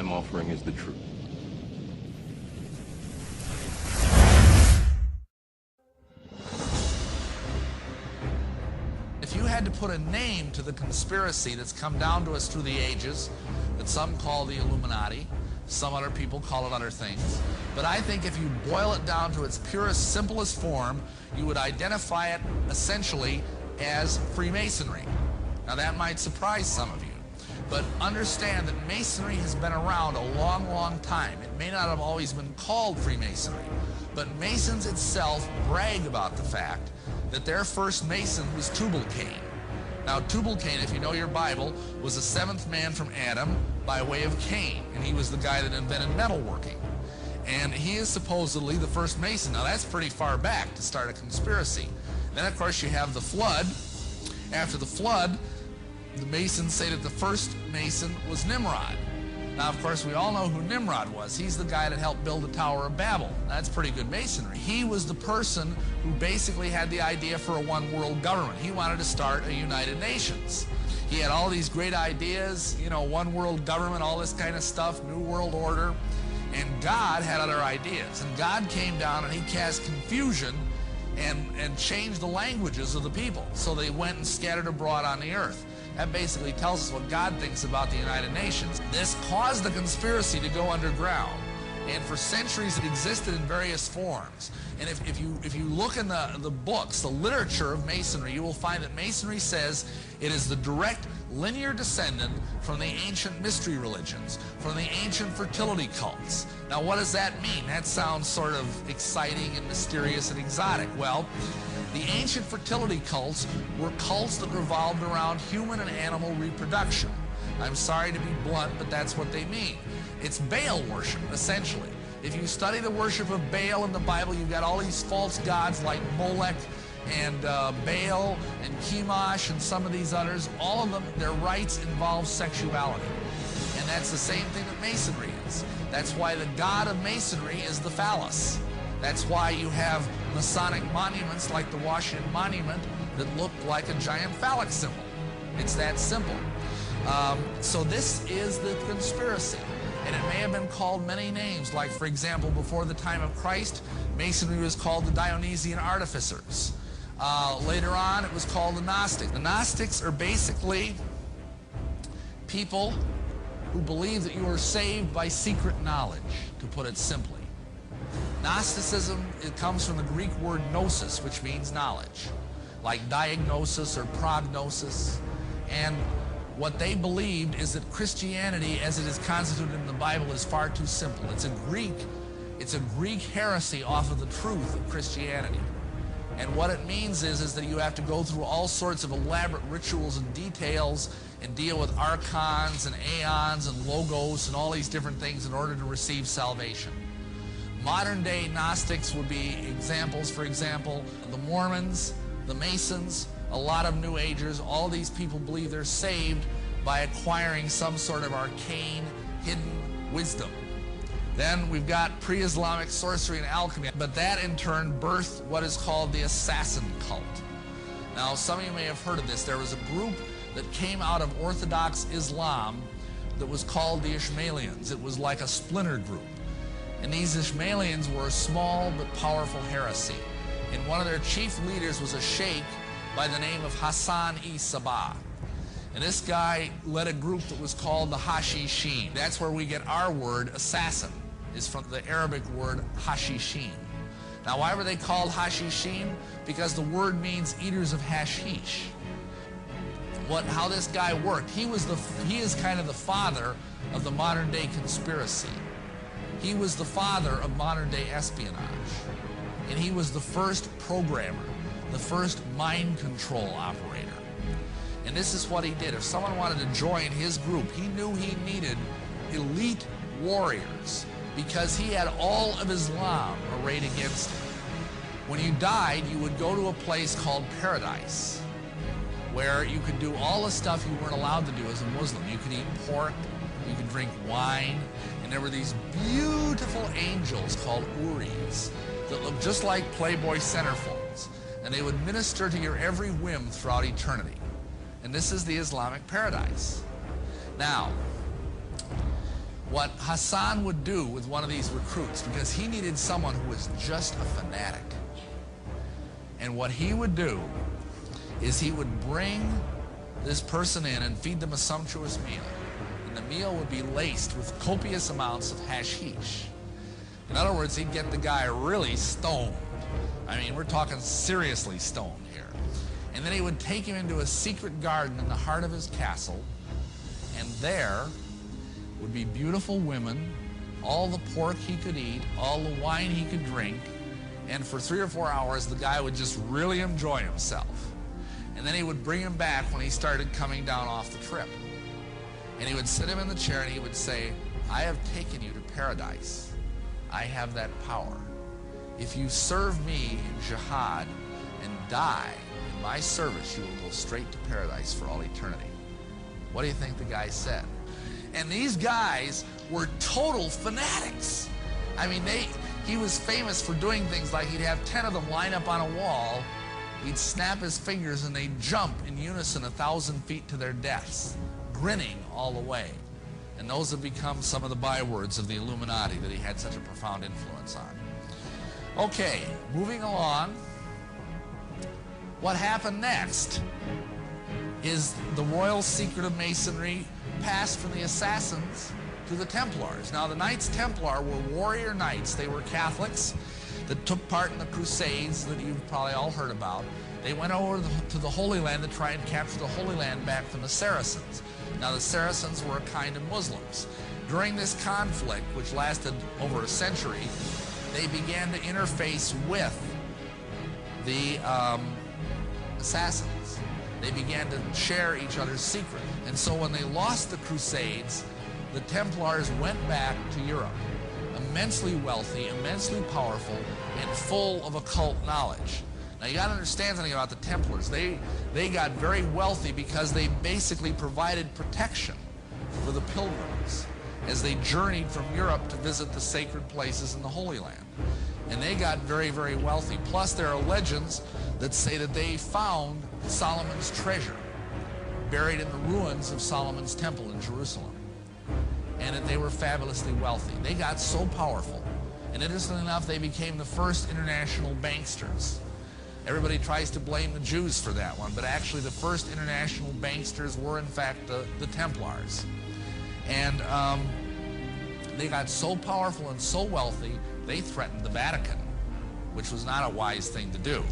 I'm offering is the truth. If you had to put a name to the conspiracy that's come down to us through the ages, that some call the Illuminati, some other people call it other things, but I think if you boil it down to its purest, simplest form, you would identify it essentially as Freemasonry. Now that might surprise some of you, but understand that Masonry has been around a long, long time. It may not have always been called Freemasonry, but Masons itself brag about the fact that their first Mason was Tubal-Cain. Now Tubal-Cain, if you know your Bible, was the seventh man from Adam by way of Cain, and he was the guy that invented metalworking. And he is supposedly the first Mason. Now that's pretty far back to start a conspiracy. Then of course you have the flood. After the flood, the Masons say that the first Mason was Nimrod. Now of course we all know who Nimrod was. He's the guy that helped build the Tower of Babel. That's pretty good Masonry. He was the person who basically had the idea for a one world government. He wanted to start a United Nations. He had all these great ideas, you know, one world government, all this kind of stuff, new world order. And God had other ideas. And God came down and he cast confusion and changed the languages of the people. So they went and scattered abroad on the earth. That basically tells us what God thinks about the United Nations. This caused the conspiracy to go underground. And for centuries it existed in various forms. And if you look in the books, the literature of Masonry, you will find that Masonry says it is the direct linear descendant from the ancient mystery religions, from the ancient fertility cults. Now what does that mean? That sounds sort of exciting and mysterious and exotic. Well, the ancient fertility cults were cults that revolved around human and animal reproduction. I'm sorry to be blunt, but that's what they mean. It's Baal worship, essentially. If you study the worship of Baal in the Bible, you've got all these false gods like Molech and Baal and Chemosh and some of these others. All of them, their rites involve sexuality. And that's the same thing that Masonry is. That's why the god of Masonry is the phallus. That's why you have Masonic monuments like the Washington Monument that look like a giant phallic symbol. It's that simple. So this is the conspiracy. And it may have been called many names, like, for example, before the time of Christ, Masonry was called the Dionysian Artificers. Later on, it was called the Gnostics. The Gnostics are basically people who believe that you are saved by secret knowledge, to put it simply. Gnosticism, it comes from the Greek word gnosis, which means knowledge, like diagnosis or prognosis. And what they believed is that Christianity, as it is constituted in the Bible, is far too simple. It's a Greek heresy off of the truth of Christianity. And what it means is that you have to go through all sorts of elaborate rituals and details and deal with archons and aeons and logos and all these different things in order to receive salvation. Modern day Gnostics would be examples, for example, the Mormons, the Masons, a lot of New Agers. All these people believe they're saved by acquiring some sort of arcane, hidden wisdom. Then we've got pre-Islamic sorcery and alchemy, but that in turn birthed what is called the assassin cult. Now, some of you may have heard of this. There was a group that came out of Orthodox Islam that was called the Ishmaelians. It was like a splinter group. And these Ishmaelians were a small but powerful heresy. And one of their chief leaders was a sheikh by the name of Hassan-i-Sabah. And this guy led a group that was called the Hashishin. That's where we get our word assassin, is from the Arabic word Hashishin. Now why were they called Hashishin? Because the word means eaters of hashish. How this guy worked, he is kind of the father of the modern day conspiracy. He was the father of modern day espionage. And he was the first programmer, the first mind control operator. And this is what he did. If someone wanted to join his group, he knew he needed elite warriors because he had all of Islam arrayed against him. When you died, you would go to a place called paradise, where you could do all the stuff you weren't allowed to do as a Muslim. You could eat pork, you could drink wine, and there were these beautiful angels called Uris that looked just like Playboy centerfolds, and they would minister to your every whim throughout eternity. And this is the Islamic paradise. Now, what Hassan would do with one of these recruits, because he needed someone who was just a fanatic. And what he would do is he would bring this person in and feed them a sumptuous meal. And the meal would be laced with copious amounts of hashish. In other words, he'd get the guy really stoned. I mean, we're talking seriously stoned here. And then he would take him into a secret garden in the heart of his castle, and there would be beautiful women, all the pork he could eat, all the wine he could drink, and for 3 or 4 hours the guy would just really enjoy himself. And then he would bring him back when he started coming down off the trip. And he would sit him in the chair and he would say, I have taken you to paradise. I have that power. If you serve me in jihad and die in my service, you will go straight to paradise for all eternity. What do you think the guy said? And these guys were total fanatics. I mean, he was famous for doing things like he'd have 10 of them line up on a wall, he'd snap his fingers and they'd jump in unison 1,000 feet to their deaths, grinning all the way. And those have become some of the bywords of the Illuminati that he had such a profound influence on. Okay, moving along. What happened next is the royal secret of Masonry passed from the Assassins to the Templars. Now, the Knights Templar were warrior knights. They were Catholics that took part in the Crusades that you've probably all heard about. They went over to the Holy Land to try and capture the Holy Land back from the Saracens. Now, the Saracens were a kind of Muslims. During this conflict, which lasted over a century, they began to interface with the Assassins. They began to share each other's secret. And so when they lost the Crusades, the Templars went back to Europe, immensely wealthy, immensely powerful, and full of occult knowledge. Now, you got to understand something about the Templars. They got very wealthy because they basically provided protection for the pilgrims as they journeyed from Europe to visit the sacred places in the Holy Land. And they got very, very wealthy. Plus, there are legends that say that they found Solomon's treasure buried in the ruins of Solomon's temple in Jerusalem, and that they were fabulously wealthy. They got so powerful, and interestingly enough, they became the first international banksters. Everybody tries to blame the Jews for that one, but actually the first international banksters were in fact the Templars. And they got so powerful and so wealthy, they threatened the Vatican, which was not a wise thing to do.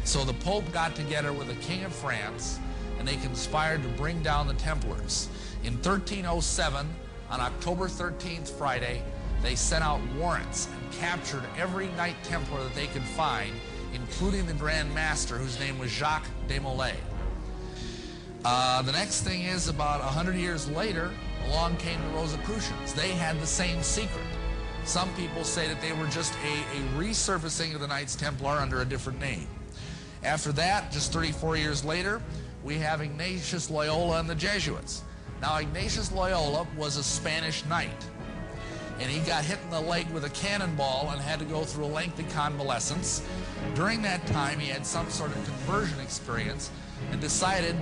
So the Pope got together with the King of France, and they conspired to bring down the Templars. In 1307, on October 13th, Friday, they sent out warrants and captured every Knight Templar that they could find, including the Grand Master, whose name was Jacques de Molay. The next thing is, about 100 years later, along came the Rosicrucians. They had the same secret. Some people say that they were just a resurfacing of the Knights Templar under a different name. After that, just 34 years later, we have Ignatius Loyola and the Jesuits. Now, Ignatius Loyola was a Spanish knight, and he got hit in the leg with a cannonball and had to go through a lengthy convalescence. During that time, he had some sort of conversion experience and decided,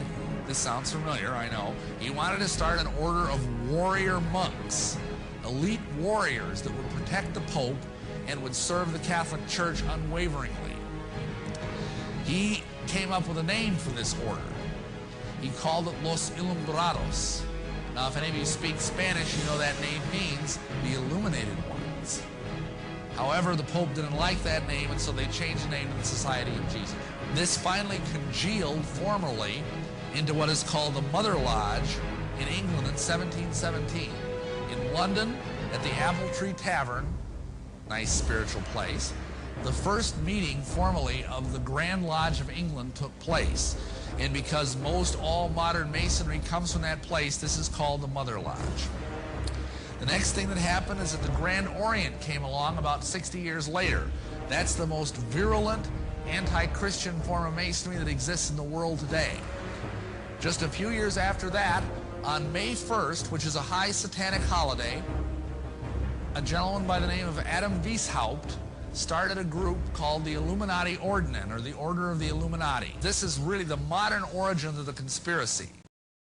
this sounds familiar, I know, he wanted to start an order of warrior monks, elite warriors that would protect the Pope and would serve the Catholic Church unwaveringly. He came up with a name for this order. He called it Los Illuminados. Now, if any of you speak Spanish, you know that name means the illuminated ones. However, the Pope didn't like that name, and so they changed the name to the Society of Jesus. This finally congealed formally into what is called the Mother Lodge in England in 1717. In London, at the Apple Tree Tavern, nice spiritual place, the first meeting formally of the Grand Lodge of England took place. And because most all modern Masonry comes from that place, this is called the Mother Lodge. The next thing that happened is that the Grand Orient came along about 60 years later. That's the most virulent anti-Christian form of Masonry that exists in the world today. Just a few years after that, on May 1st, which is a high satanic holiday, a gentleman by the name of Adam Weishaupt started a group called the Illuminati Ordnen, or the Order of the Illuminati. This is really the modern origin of the conspiracy.